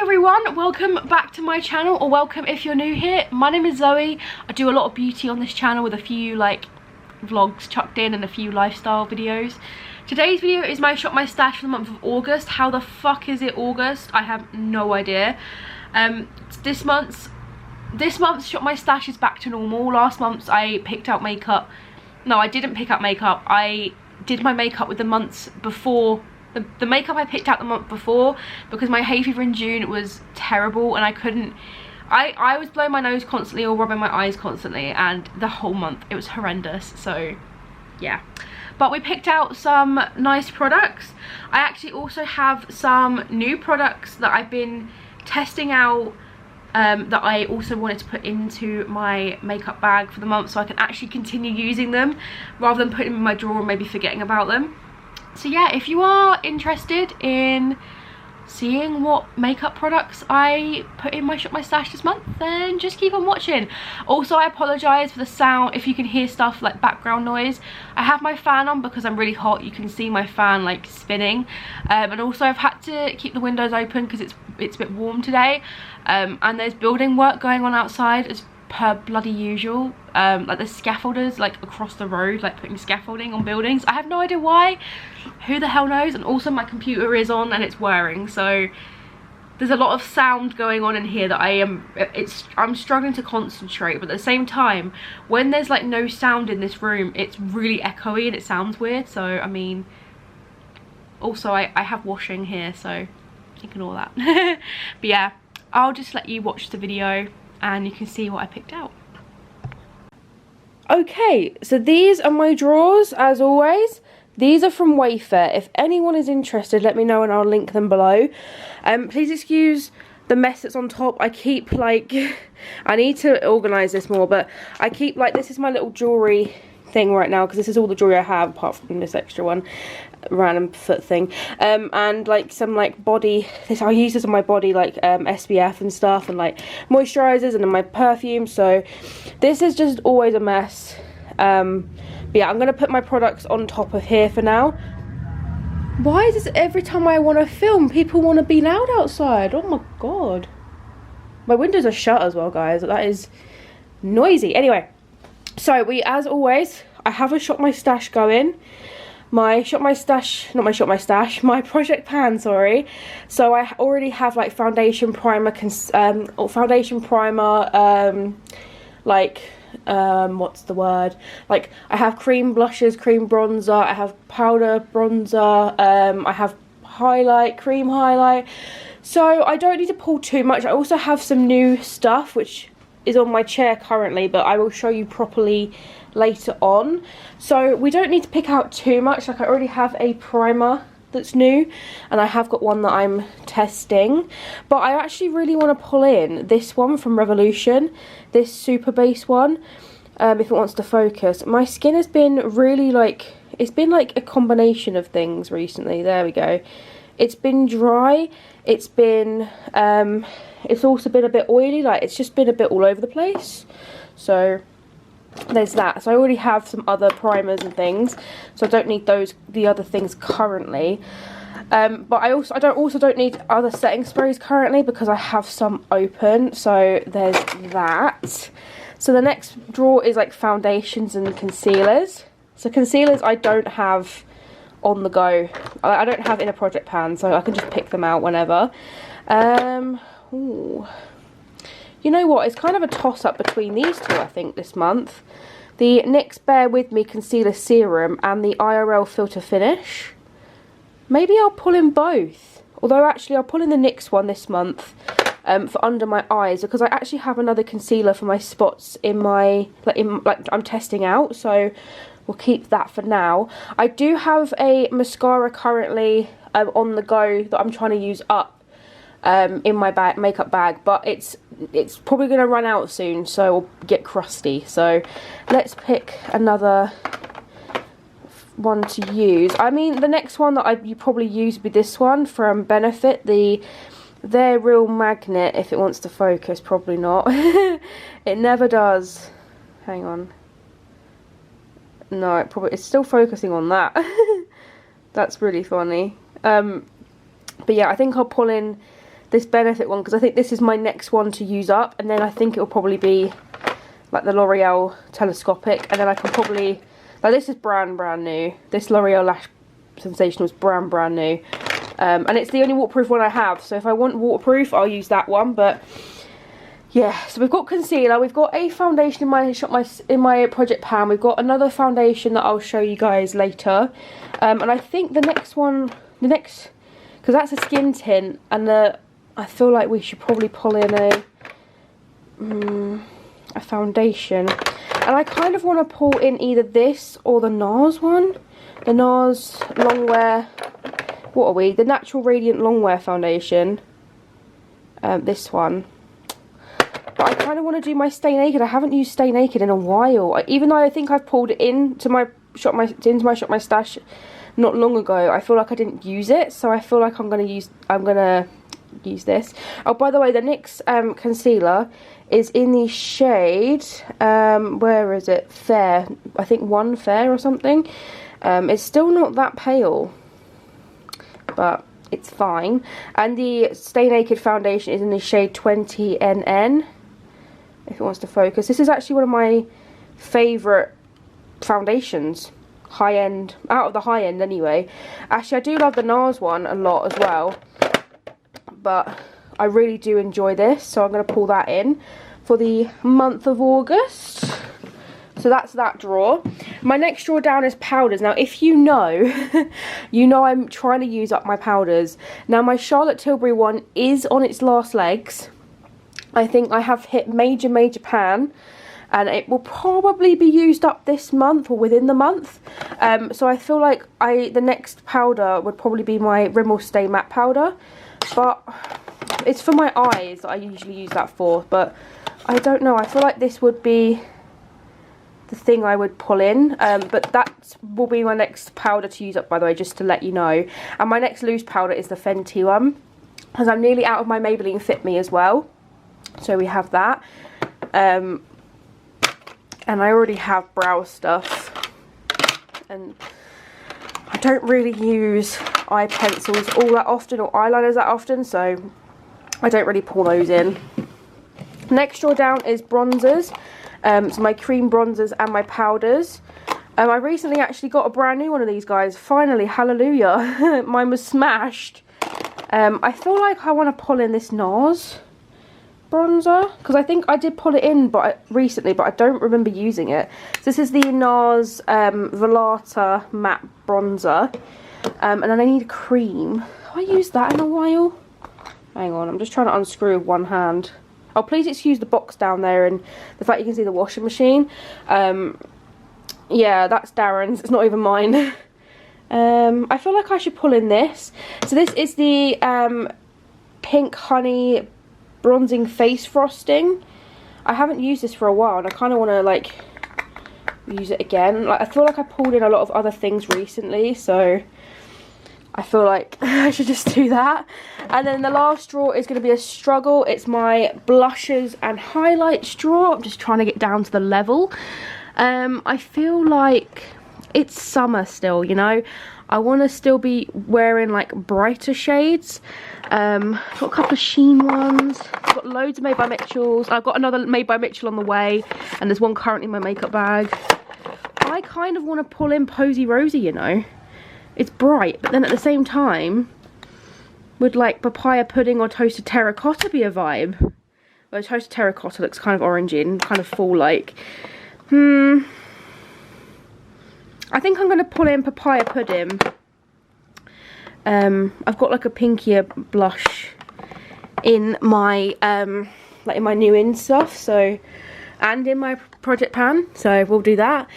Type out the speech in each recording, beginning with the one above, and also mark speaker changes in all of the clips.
Speaker 1: everyone, welcome back to my channel, or welcome if you're new here. My name is Zoe. I do a lot of beauty on this channel with a few like vlogs chucked in and a few lifestyle videos. Today's video is my shop my stash for the month of August. How the fuck is it August? I have no idea. This month's shop my stash is back to normal. Last month I picked out makeup. No, I didn't pick up makeup. I did my makeup with the months before. The makeup I picked out the month before, because my hay fever in June was terrible and I couldn't. I was blowing my nose constantly or rubbing my eyes constantly, and the whole month it was horrendous. So yeah, but we picked out some nice products. I actually also have some new products that I've been testing out, that I also wanted to put into my makeup bag for the month, so I can actually continue using them rather than putting them in my drawer and maybe forgetting about them. So yeah, if you are interested in seeing what makeup products I put in my shop my stash this month, then just keep on watching. Also, I apologise for the sound if you can hear stuff like background noise. I have my fan on because I'm really hot. You can see my fan like spinning, and also I've had to keep the windows open because it's a bit warm today, and there's building work going on outside as per bloody usual. Like there's scaffolders like across the road, like putting scaffolding on buildings. I have no idea why, who the hell knows. And also my computer is on and it's whirring, so there's a lot of sound going on in here that I'm struggling to concentrate. But at the same time, when there's like no sound in this room, it's really echoey and it sounds weird. So I mean, also I have washing here, so ignore that. But yeah, I'll just let you watch the video and you can see what I picked out. Okay, so these are my drawers as always. These are from Wayfair. If anyone is interested, let me know and I'll link them below. Please excuse the mess that's on top. I keep like, I need to organise this more, but I keep like, this is my little jewellery thing right now because this is all the jewellery I have apart from this extra one, random foot thing, and like some like body, I use this on my body, like SPF and stuff, and like moisturizers and my perfume. So this is just always a mess. But yeah, I'm gonna put my products on top of here for now. Why is this every time I want to film, people want to be loud outside? Oh my god, my windows are shut as well, guys. That is noisy. Anyway, so as always, I have a shop my stash going. My project pan, sorry. So I already have like foundation primer, what's the word, like I have cream blushes, cream bronzer, I have powder bronzer, I have highlight, cream highlight, so I don't need to pull too much. I also have some new stuff which is on my chair currently, but I will show you properly later on. So we don't need to pick out too much. Like I already have a primer that's new, and I have got one that I'm testing, but I actually really want to pull in this one from Revolution, this super base one, if it wants to focus. My skin has been really like, it's been like a combination of things recently. There we go. It's been dry, it's been it's also been a bit oily, like it's just been a bit all over the place. So there's that. So I already have some other primers and things, so I don't need the other things currently. But I also don't need other setting sprays currently because I have some open. So there's that. So the next drawer is like foundations and concealers. So concealers I don't have on the go. I don't have in a project pan, so I can just pick them out whenever. Ooh. You know what, it's kind of a toss-up between these two, I think, this month. The NYX Bear With Me Concealer Serum and the IRL Filter Finish. Maybe I'll pull in both. Although, actually, I'll pull in the NYX one this month for under my eyes, because I actually have another concealer for my spots in my... like I'm testing out, so we'll keep that for now. I do have a mascara currently on the go that I'm trying to use up in my makeup bag, but it's probably going to run out soon, so it'll get crusty. So let's pick another one to use. I mean, the next one that you probably use would be this one from Benefit, their Real Magnet. If it wants to focus, probably not. It never does. Hang on. No, it's still focusing on that. That's really funny. But yeah, I think I'll pull in this Benefit one, because I think this is my next one to use up, and then I think it will probably be like the L'Oreal Telescopic, and then I can probably, like, this is brand new. This L'Oreal Lash Sensational is brand new, and it's the only waterproof one I have, so if I want waterproof I'll use that one. But yeah, so we've got concealer, we've got a foundation in my project pan, we've got another foundation that I'll show you guys later, and I think the next, because that's a skin tint, and I feel like we should probably pull in a foundation, and I kind of want to pull in either this or the NARS one, the NARS Longwear, what are we, the Natural Radiant Longwear foundation, this one. But I kind of want to do my Stay Naked. I haven't used Stay Naked in a while. Even though I think I've pulled it into my Shop My Stash not long ago, I feel like I didn't use it. So I feel like I'm gonna use this. Oh, by the way, the NYX concealer is in the shade, where is it? Fair. I think 1 Fair or something. It's still not that pale, but it's fine. And the Stay Naked foundation is in the shade 20NN. If it wants to focus. This is actually one of my favourite foundations. High end. Out of the high end anyway. Actually, I do love the NARS one a lot as well. But I really do enjoy this. So I'm going to pull that in for the month of August. So that's that drawer. My next drawer down is powders. Now, if you know, you know I'm trying to use up my powders. Now, my Charlotte Tilbury one is on its last legs. I think I have hit major pan, and it will probably be used up this month or within the month. So I feel like the next powder would probably be my Rimmel Stay Matte powder. But it's for my eyes that I usually use that for. But I don't know. I feel like this would be the thing I would pull in, but that will be my next powder to use up, by the way, just to let you know. And my next loose powder is the Fenty one, because I'm nearly out of my Maybelline Fit Me as well, so we have that. And I already have brow stuff, and I don't really use eye pencils all that often, or eyeliners that often, so I don't really pull those in. Next drawer down is bronzers. So my cream bronzers and my powders. I recently actually got a brand new one of these guys. Finally, hallelujah. Mine was smashed. I feel like I want to pull in this NARS bronzer, because I think I did pull it in recently, but I don't remember using it. So this is the NARS Velata matte bronzer, and then I need a cream. Have I used that in a while? Hang on, I'm just trying to unscrew with one hand. Oh, please excuse the box down there and the fact you can see the washing machine. Yeah, that's Darren's. It's not even mine. I feel like I should pull in this. So this is the Pink Honey Bronzing Face Frosting. I haven't used this for a while, and I kind of want to, like, use it again. Like, I feel like I pulled in a lot of other things recently, so I feel like I should just do that. And then the last drawer is going to be a struggle. It's my blushes and highlights drawer. I'm just trying to get down to the level. I feel like it's summer still, you know. I want to still be wearing like brighter shades. Got a couple of Sheen ones. I've got loads of Made by Mitchell's. I've got another Made by Mitchell on the way, and there's one currently in my makeup bag. I kind of want to pull in Posy Rosy, you know. It's bright, but then at the same time, would like papaya pudding or toasted terracotta be a vibe? Well, toasted terracotta looks kind of orangey and kind of fall-like. I think I'm going to pull in papaya pudding. I've got like a pinkier blush in my like in my new in stuff, so, and in my project pan, so we'll do that.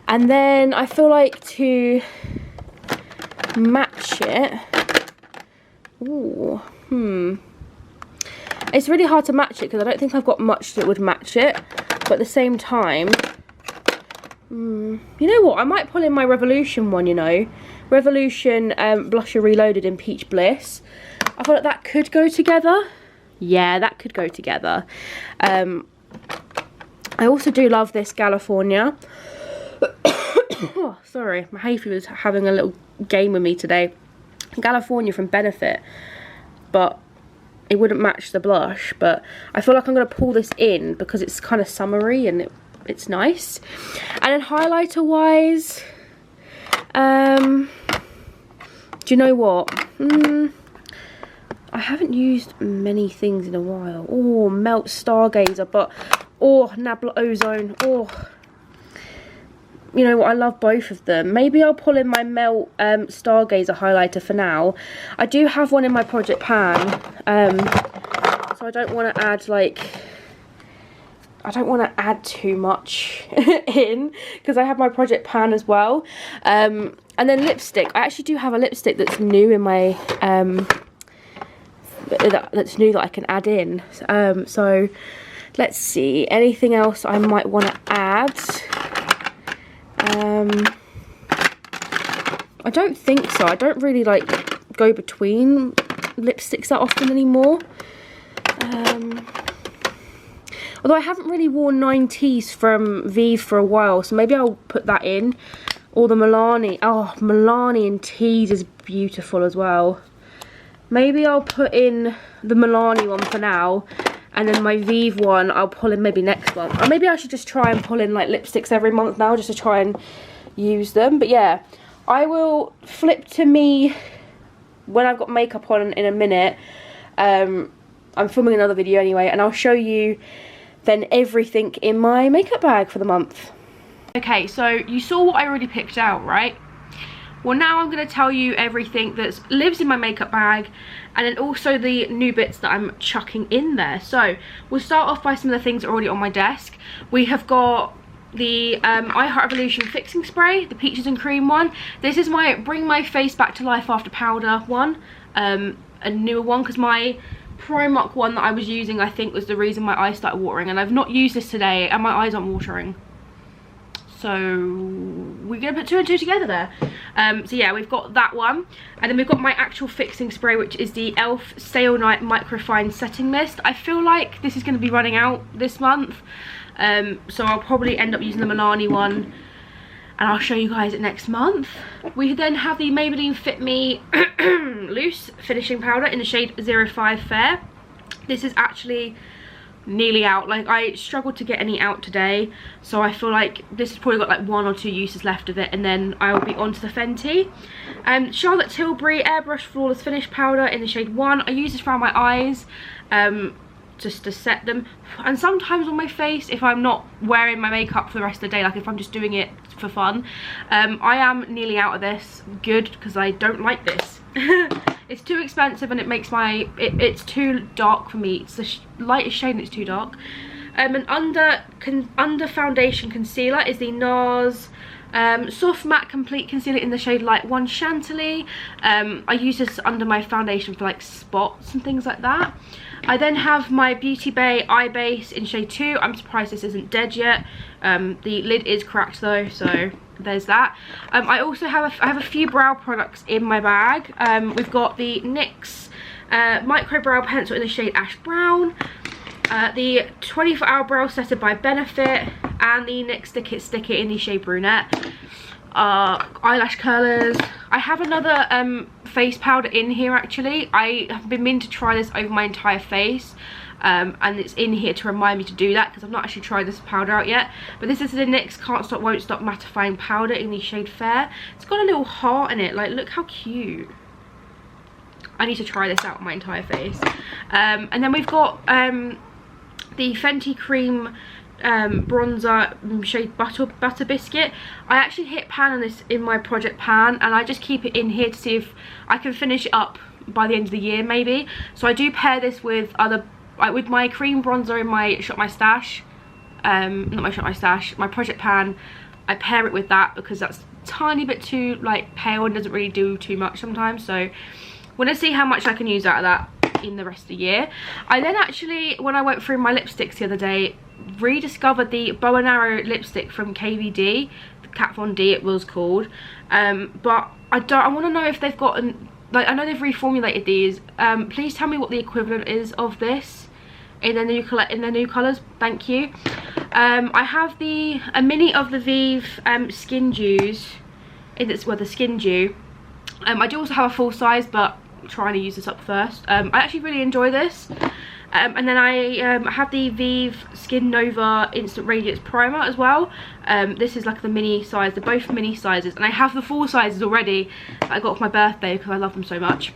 Speaker 1: And then I feel like to match it. Ooh, it's really hard to match it because I don't think I've got much that would match it, but at the same time, you know what, I might pull in my Revolution one, you know, Revolution Blusher Reloaded in Peach Bliss. I feel like that could go together. Yeah, that could go together. I also do love this California. Oh, sorry, my hay fever's having a little game with me today. California from Benefit, but it wouldn't match the blush, but I feel like I'm going to pull this in because it's kind of summery and it's nice. And then highlighter wise, do you know what? I haven't used many things in a while. Oh, Melt Stargazer, but oh, Nabla Ozone. Oh, you know what? I love both of them. Maybe I'll pull in my Melt Stargazer highlighter for now. I do have one in my project pan, so I don't want to add I don't want to add too much in because I have my project pan as well. And then lipstick. I actually do have a lipstick that's new in my that's new that I can add in. So let's see, anything else I might want to add. I don't think so. I don't really like go between lipsticks that often anymore. Although I haven't really worn 90s from Vive for a while, so maybe I'll put that in. Or the Milani. Oh, Milani in Tease is beautiful as well. Maybe I'll put in the Milani one for now, and then my Vive one I'll pull in maybe next month. Or maybe I should just try and pull in like lipsticks every month now, just to try and use them. But yeah, I will flip to me when I've got makeup on in a minute. I'm filming another video anyway, and I'll show you then everything in my makeup bag for the month. Okay, so you saw what I already picked out, right? Well, now I'm going to tell you everything that lives in my makeup bag, and then also the new bits that I'm chucking in there. So we'll start off by some of the things that are already on my desk. We have got the I Heart Revolution fixing spray, the peaches and cream one. This is my Bring My Face Back to Life After Powder one, a newer one, because my Primark one that I was using, I think, was the reason my eyes started watering, and I've not used this today and my eyes aren't watering. So we're gonna put 2 and 2 together there. So yeah, we've got that one, and then we've got my actual fixing spray, which is the e.l.f. Stay All Night Microfine Setting Mist. I feel like this is going to be running out this month, so I'll probably end up using the Milani one, and I'll show you guys it next month. We then have the Maybelline Fit Me Loose Finishing Powder in the shade 05 Fair. This is actually nearly out. Like, I struggled to get any out today, so I feel like this has probably got like 1 or 2 uses left of it, and then I will be on to the Fenty. Charlotte Tilbury Airbrush Flawless Finish Powder in the shade 1. I use this around my eyes, just to set them, and sometimes on my face if I'm not wearing my makeup for the rest of the day, like if I'm just doing it for fun. I am nearly out of this. Good, because I don't like this. It's too expensive, and it makes my it's too dark for me. It's the lightest shade and it's too dark. And under foundation concealer is the NARS Soft Matte Complete Concealer in the shade Light 1 Chantilly. I use this under my foundation for like spots and things like that. I then have my Beauty Bay Eye Base in shade 2. I'm surprised this isn't dead yet. The lid is cracked though, so there's that. I also have a few brow products in my bag. We've got the NYX Micro Brow Pencil in the shade Ash Brown, the 24-hour Brow Setter by Benefit, and the NYX Stick It Stick It in the shade Brunette. Eyelash curlers. I have another face powder in here actually. I have been meaning to try this over my entire face, and it's in here to remind me to do that, because I've not actually tried this powder out yet. But this is the NYX Can't Stop Won't Stop Mattifying Powder in the shade Fair. It's got a little heart in it, like look how cute. I need to try this out on my entire face. And then we've got the Fenty Cream bronzer shade Butter Biscuit. I actually hit pan on this in my project pan, and I just keep it in here to see if I can finish it up by the end of the year maybe. So I do pair this with with my cream bronzer in my Shop My Stash, my project pan. I pair it with that because that's a tiny bit too like pale and doesn't really do too much sometimes, so I want to see how much I can use out of that in the rest of the year. I then actually, when I went through my lipsticks the other day, rediscovered the Bow and Arrow lipstick from KVD, the Kat Von D it was called, but I want to know if they've got like, I know they've reformulated these. Please tell me what the equivalent is of this in the new colours, thank you. I have a mini of the Vive Skin Dews in this, well, the Skin Dew. I do also have a full size, but trying to use this up first. I actually really enjoy this. And then I have the Vive Skin Nova Instant Radiance Primer as well. This is like the mini size. They're both mini sizes, and I have the full sizes already that I got for my birthday because I love them so much.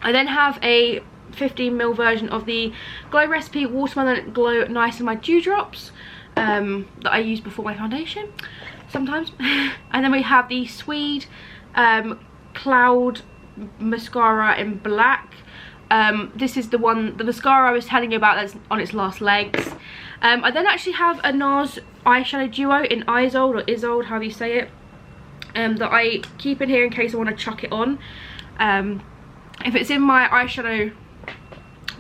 Speaker 1: I then have a 15ml version of the Glow Recipe Watermelon Glow Niacinamide Dewdrops that I use before my foundation sometimes. And then we have the Swede Cloud Mascara in black. This is the mascara I was telling you about that's on its last legs. I then actually have a NARS eyeshadow duo in Isolde, or Isolde, however you say it, that I keep in here in case I want to chuck it on. If it's in my eyeshadow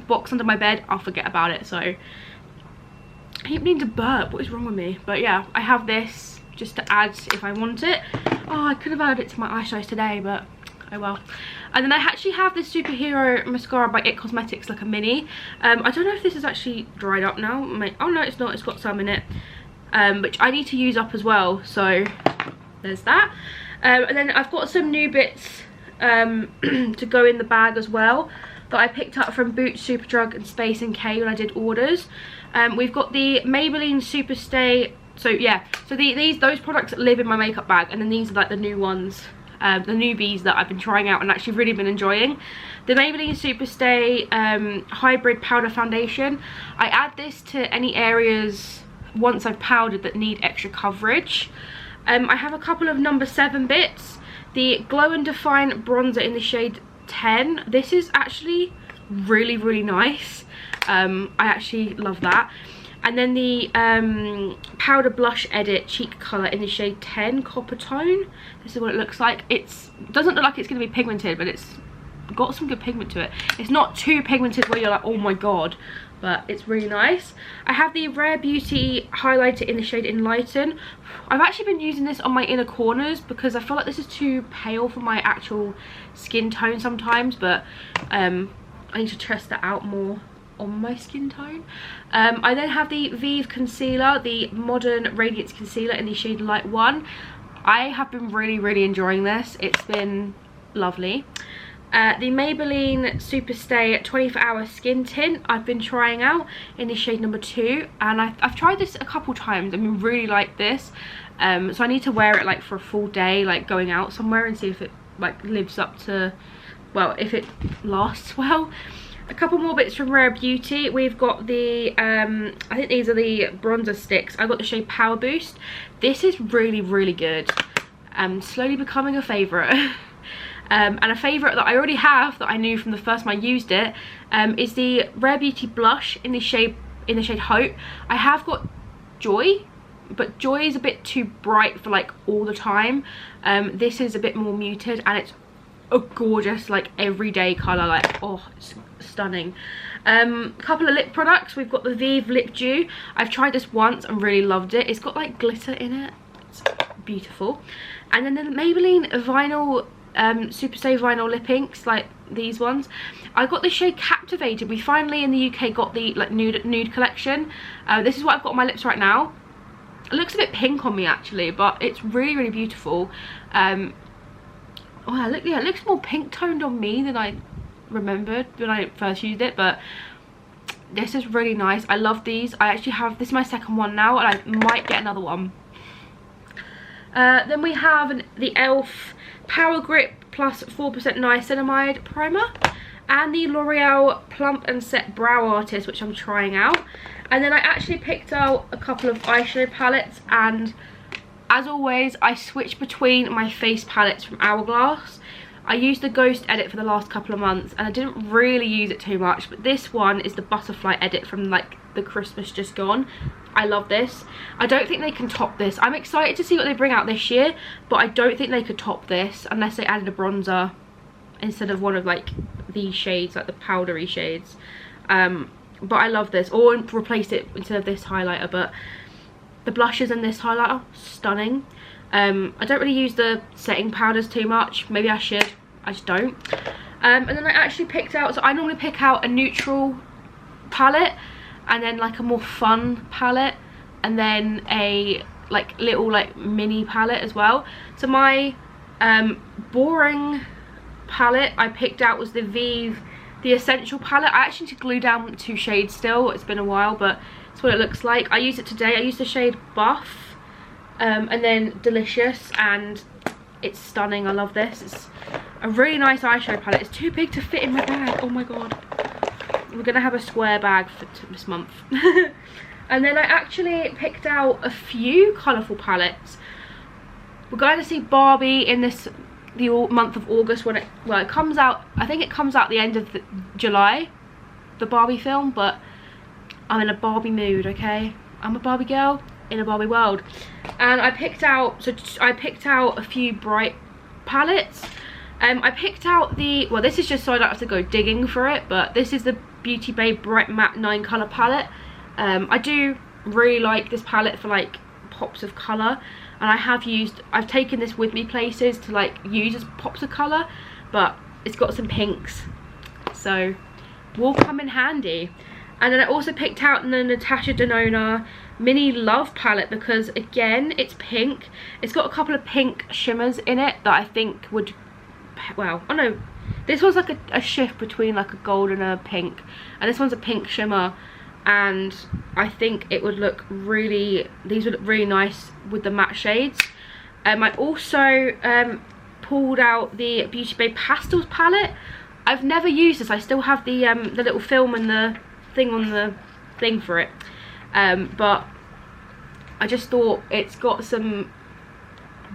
Speaker 1: box under my bed, I'll forget about it. So I keep needing to burp. What is wrong with me? But yeah, I have this just to add if I want it. Oh, I could have added it to my eyeshadows today, but oh well. And then I actually have this Superhero Mascara by IT Cosmetics, like a mini. I don't know if this is actually dried up now. Oh no, it's not. It's got some in it, which I need to use up as well. So there's that. And then I've got some new bits to go in the bag as well that I picked up from Boots, Superdrug and Space NK when I did orders. We've got the Maybelline Superstay. So yeah, so those products live in my makeup bag, and then these are like the new ones, the newbies that I've been trying out and actually really been enjoying. The Maybelline Superstay Hybrid Powder Foundation. I add this to any areas once I've powdered that need extra coverage. I have a couple of number 7 bits. The Glow and Define Bronzer in the shade 10. This is actually really, really nice. I actually love that. And then the Powder Blush Edit Cheek Colour in the shade 10 Copper Tone. This is what it looks like. It doesn't look like it's going to be pigmented, but it's got some good pigment to it. It's not too pigmented where you're like, oh my god, but it's really nice. I have the Rare Beauty Highlighter in the shade Enlighten. I've actually been using this on my inner corners because I feel like this is too pale for my actual skin tone sometimes, but I need to test that out more on my skin tone. I then have the Vive Concealer, the Modern Radiance Concealer in the shade Light 1. I have been really, really enjoying this. It's been lovely. The Maybelline Superstay 24-Hour Skin Tint I've been trying out in the shade number 2, and I've tried this a couple times. I mean, really like this. So I need to wear it like for a full day, like going out somewhere, and see if it like lives up to, well, if it lasts well. A couple more bits from Rare Beauty. We've got the I think these are the bronzer sticks. I got the shade Power Boost. This is really, really good. Slowly becoming a favourite. And a favourite that I already have, that I knew from the first time I used it, is the Rare Beauty blush in the shade Hope. I have got Joy, but Joy is a bit too bright for like all the time. This is a bit more muted, and it's a gorgeous like everyday colour. Like, oh, it's stunning. Couple of lip products. We've got the Vive Lip Dew. I've tried this once and really loved it. It's got like glitter in it. It's beautiful. And then the Maybelline Vinyl Superstay Vinyl Lip Inks, like these ones. I got the shade Captivated. We finally in the UK got the like nude collection. This is what I've got on my lips right now. It looks a bit pink on me actually, but it's really, really beautiful. Oh, yeah, it looks more pink toned on me than I remembered when I first used it, but this is really nice. I love these. I actually have, this is my second one now, and I might get another one. Then we have the e.l.f. Power Grip Plus 4% Niacinamide Primer, and the L'Oreal Plump and Set Brow Artist, which I'm trying out. And then I actually picked out a couple of eyeshadow palettes, and as always, I switch between my face palettes from Hourglass. I used the Ghost Edit for the last couple of months, and I didn't really use it too much, but this one is the Butterfly Edit from like the Christmas just gone. I love this. I don't think they can top this. I'm excited to see what they bring out this year, but I don't think they could top this unless they added a bronzer instead of one of like these shades, like the powdery shades. But I love this, or replace it instead of this highlighter. But the blushes in this highlighter, stunning. I don't really use the setting powders too much. Maybe I should, I just don't. And then I actually picked out, so I normally pick out a neutral palette, and then like a more fun palette, and then a like little like mini palette as well. So my boring palette I picked out was the Vive, the Essential palette. I actually need to glue down 2 shades still. It's been a while, but it's what it looks like. I used it today. I used the shade Buff and then Delicious, and it's stunning. I love this. It's a really nice eyeshadow palette. It's too big to fit in my bag. Oh my god. We're gonna have a square bag for this month. And then I actually picked out a few colourful palettes. We're going to see Barbie in the month of August when it comes out. I think it comes out the end of July, the Barbie film, but I'm in a Barbie mood, okay? I'm a Barbie girl in a Barbie world. And I picked out a few bright palettes. I picked out well, this is just so I don't have to go digging for it, but this is the Beauty Bay Bright Matte 9 colour palette. I do really like this palette for like pops of colour, and I've taken this with me places to like use as pops of colour, but it's got some pinks, so will come in handy. And then I also picked out the Natasha Denona Mini Love palette because again it's pink. It's got a couple of pink shimmers in it that I think would, well, I don't know, this one's like a shift between like a gold and a pink, and this one's a pink shimmer, and I think it would look really, these would look really nice with the matte shades. I also pulled out the Beauty Bay Pastels palette. I've never used this. I still have the little film and the thing on the thing for it, but I just thought it's got some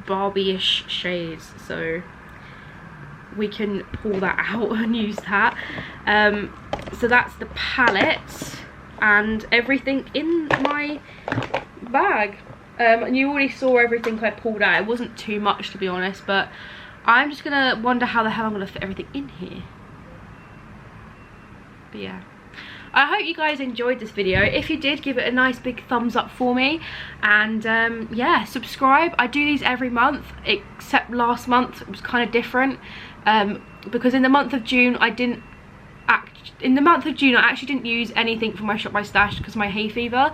Speaker 1: Barbie-ish shades, so we can pull that out and use that. So that's the palette and everything in my bag. And you already saw everything I pulled out. It wasn't too much, to be honest, but I'm just gonna wonder how the hell I'm gonna fit everything in here. But yeah, I hope you guys enjoyed this video. If you did, give it a nice big thumbs up for me, and yeah, subscribe. I do these every month, except last month it was kind of different, because in the month of June I actually didn't use anything from my Shop My Stash because of my hay fever,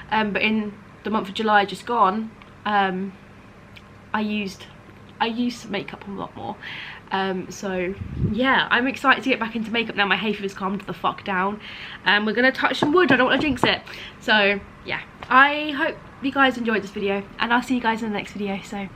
Speaker 1: but in the month of July just gone, I used makeup a lot more. So yeah, I'm excited to get back into makeup now. My hay fever's calmed the fuck down, and we're gonna touch some wood. I don't want to jinx it. So yeah, I hope you guys enjoyed this video, and I'll see you guys in the next video. So